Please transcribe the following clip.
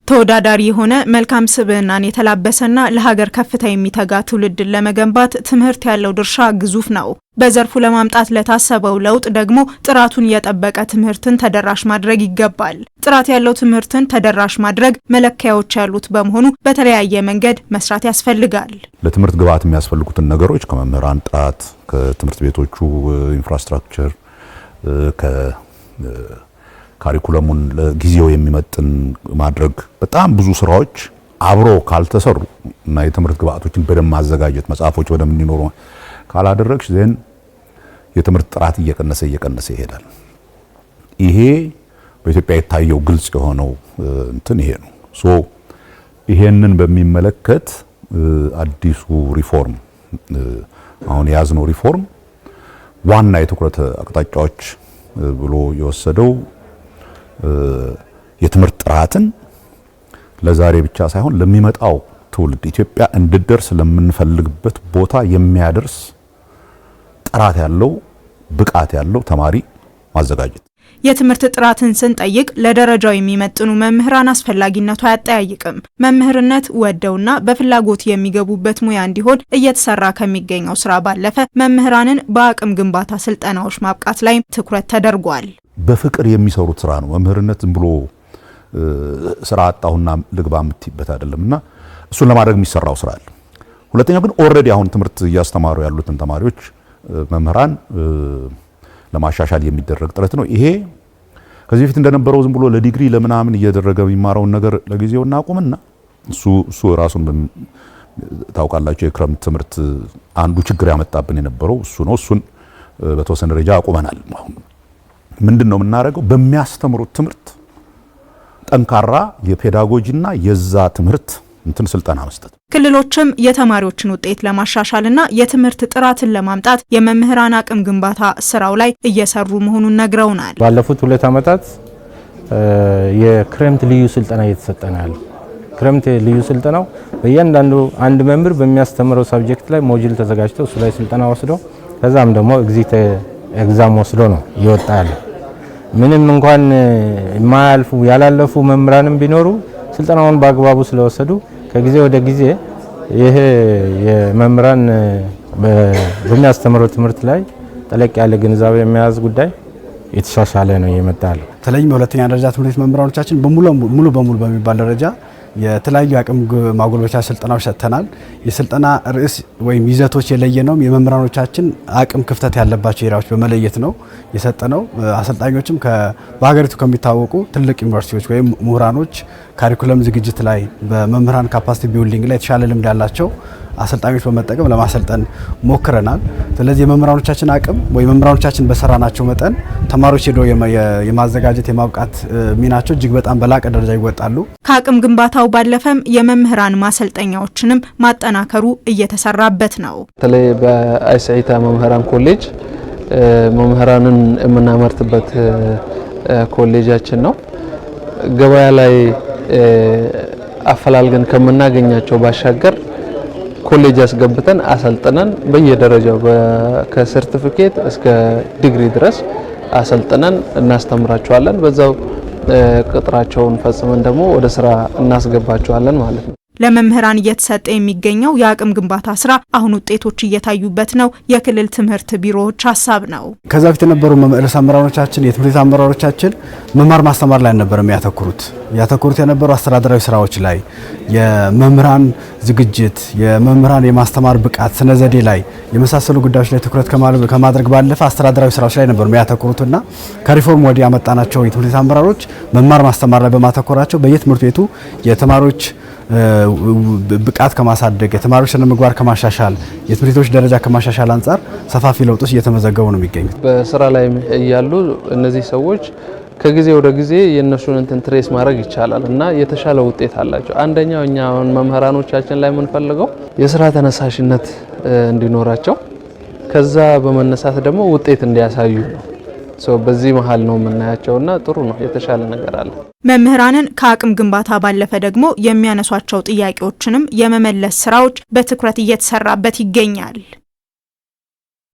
ተወዳዳሪ የሆነ መልካም ስብዕናን የተላበሰና ለሀገር ከፍታ የሚተጋ ትውልድን ለመገንባት ትምህርት ያለው ድርሻ ግዙፍ ነው። በዘርፉ ለማምጣት ለታሰበው ለውጥ ደግሞ ጥራቱን የጠበቀ ትምህርትን ተደራሽ ማድረግ ይገባል። ጥራት ያለው ትምህርትን ተደራሽ ማድረግ መለኪያዎች ያሉት በመሆኑ በተለያየ መንገድ መስራት ያስፈልጋል። ለትምህርት ግብዓት የሚያስፈልጉትን ነገሮች ከመምህራን ጥራት፣ ከትምህርት ቤቶቹ ኢንፍራስትራክቸር፣ ካሪኩለሙን ለጊዜው የሚመጥን ማድረግ በጣም ብዙ ስራዎች አብሮ ካልተሰሩ እና የትምህርት ግብዓቶችን በደንብ ማዘጋጀት መጽሐፎች በደንብ እንዲኖሩ ካላደረግሽ ዘን የትምህርት ጥራት እየቀነሰ ይሄዳል። ይሄ በኢትዮጵያ የታየው ግልጽ የሆነው እንትን ይሄ ነው። ይሄንን በሚመለከት አዲሱ ሪፎርም አሁን የያዝነው ሪፎርም ዋና የትኩረት አቅጣጫዎች ብሎ የወሰደው የትምህርት ጥራትን ለዛሬ ብቻ ሳይሆን ለሚመጣው ትውልድ ኢትዮጵያ እንድትደርስ ለምንፈልግበት ቦታ የሚያደርስ ጥራት ያለው ብቃት ያለው ተማሪ ማዘጋጀት። የትምህርት ጥራትን ስንጠይቅ ለደረጃው የሚመጥኑ መምህራን አስፈላጊነቱ አያጠያይቅም። መምህርነት ወደውና በፍላጎት የሚገቡበት ሙያ እንዲሆን እየተሰራ ከሚገኘው ስራ ባለፈ መምህራንን በአቅም ግንባታ ስልጠናዎች ማብቃት ላይ ትኩረት ተደርጓል። በፍቅር የሚሰሩት ስራ ነው። መምህርነት ዝም ብሎ ስራ አጣሁና ልግባ የምትይበት አይደለምና እሱን ለማድረግ የሚሰራው ስራ አለ። ሁለተኛው ግን ኦልሬዲ አሁን ትምህርት እያስተማሩ ያሉትን ተማሪዎች መምህራን ለማሻሻል የሚደረግ ጥረት ነው። ይሄ ከዚህ በፊት እንደነበረው ዝም ብሎ ለዲግሪ ለምናምን እየደረገ የሚማረውን ነገር ለጊዜው እናቁምና እሱ ራሱን ታውቃላችሁ የክረምት ትምህርት አንዱ ችግር ያመጣብን የነበረው እሱ ነው። እሱን በተወሰነ ደረጃ አቁመናል። ምንድነው የምናደርገው? በሚያስተምሩት ትምህርት ጠንካራ የፔዳጎጂና የዛ ትምህርት ስልጠና መስጠት። ክልሎችም የተማሪዎችን ውጤት ለማሻሻልና የትምህርት ጥራትን ለማምጣት የመምህራን አቅም ግንባታ ስራው ላይ እየሰሩ መሆኑን ነግረውናል። ባለፉት 2 ዓመታት የክረምት ልዩ ስልጠና እየተሰጠ ነው ያለው። ክረምት ልዩ ስልጠናው በእያንዳንዱ አንድ መምህር በሚያስተምረው ሳብጀክት ላይ ሞጁል ተዘጋጅቶ እሱ ላይ ስልጠና ወስዶ ከዛም ደግሞ ኤግዛም ወስዶ ነው ይወጣ ያለው። ምንም እንኳን ያላለፉ መምህራንም ቢኖሩ ስልጠናውን በአግባቡ ስለወሰዱ ከጊዜ ወደ ጊዜ ይሄ የመምህራን በሚያስተምረው ትምህርት ላይ ጠለቅ ያለ ግንዛቤ የሚያዝ ጉዳይ የተሻሻለ ነው ይመጣል። በተለይም በሁለተኛ ደረጃ ትምህርት መምህራኖቻችን ሙሉ በሙሉ በሚባል ደረጃ የተለያዩ አቅም ማጎልበቻ ስልጠናዎች ሰጥተናል። የስልጠና ርዕስ ወይም ይዘቶች የለየነው የመምህራኖቻችን አቅም ክፍተት ያለባቸው ኤሪያዎች በመለየት ነው የሰጠነው። አሰልጣኞችም በሀገሪቱ ከሚታወቁ ትልቅ ዩኒቨርሲቲዎች ወይም ምሁራኖች ካሪኩለም ዝግጅት ላይ በመምህራን ካፓሲቲ ቢልዲንግ ላይ የተሻለ ልምድ ያላቸው አሰልጣኞች በመጠቀም ለማሰልጠን ሞክረናል። ስለዚህ የመምህራኖቻችን አቅም ወይ መምህራኖቻችን በሰራናቸው መጠን ተማሪዎች ሄዶ የማዘጋጀት የማብቃት ሚናቸው እጅግ በጣም በላቀ ደረጃ ይወጣሉ። ከአቅም ግንባታው ባለፈም የመምህራን ማሰልጠኛዎችንም ማጠናከሩ እየተሰራበት ነው። በተለይ በአይሲኢታ መምህራን ኮሌጅ መምህራንን የምናመርትበት ኮሌጃችን ነው። ገበያ ላይ አፈላልገን ከምናገኛቸው ባሻገር ኮሌጅ አስገብተን አሰልጥነን በየደረጃው ከሰርቲፊኬት እስከ ዲግሪ ድረስ አሰልጥነን እናስተምራቸዋለን። በዛው ቅጥራቸውን ፈጽመን ደግሞ ወደ ስራ እናስገባቸዋለን ማለት ነው። ለመምህራን እየተሰጠ የሚገኘው የአቅም ግንባታ ስራ አሁን ውጤቶች እየታዩበት ነው የክልል ትምህርት ቢሮዎች ሀሳብ ነው። ከዛ በፊት የነበሩ ርዕሰ አመራሮቻችን የትምህርት አመራሮቻችን መማር ማስተማር ላይ ነበር ያተኮሩት የነበሩ አስተዳደራዊ ስራዎች ላይ የመምህራን ዝግጅት፣ የመምህራን የማስተማር ብቃት፣ ስነ ዘዴ ላይ የመሳሰሉ ጉዳዮች ላይ ትኩረት ከማድረግ ባለፈ አስተዳደራዊ ስራዎች ላይ ነበር ያተኮሩትና ከሪፎርም ወዲህ ያመጣናቸው የትምህርት አመራሮች መማር ማስተማር ላይ በማተኮራቸው በየትምህርት ቤቱ የተማሪዎች ብቃት ከማሳደግ የተማሪዎች ስነ ምግባር ከማሻሻል የትምህርት ቤቶች ደረጃ ከማሻሻል አንጻር ሰፋፊ ለውጦች እየተመዘገቡ ነው የሚገኙት። በስራ ላይ ያሉ እነዚህ ሰዎች ከጊዜ ወደ ጊዜ የነሱን ትሬስ ማድረግ ይቻላል እና የተሻለ ውጤት አላቸው። አንደኛው እኛ አሁን መምህራኖቻችን ላይ የምንፈልገው የስራ ተነሳሽነት እንዲኖራቸው ከዛ በመነሳት ደግሞ ውጤት እንዲያሳዩ ነው። በዚህ መሃል ነው የምናያቸውና ጥሩ ነው፣ የተሻለ ነገር አለ። መምህራንን ከአቅም ግንባታ ባለፈ ደግሞ የሚያነሷቸው ጥያቄዎችንም የመመለስ ስራዎች በትኩረት እየተሰራበት ይገኛል።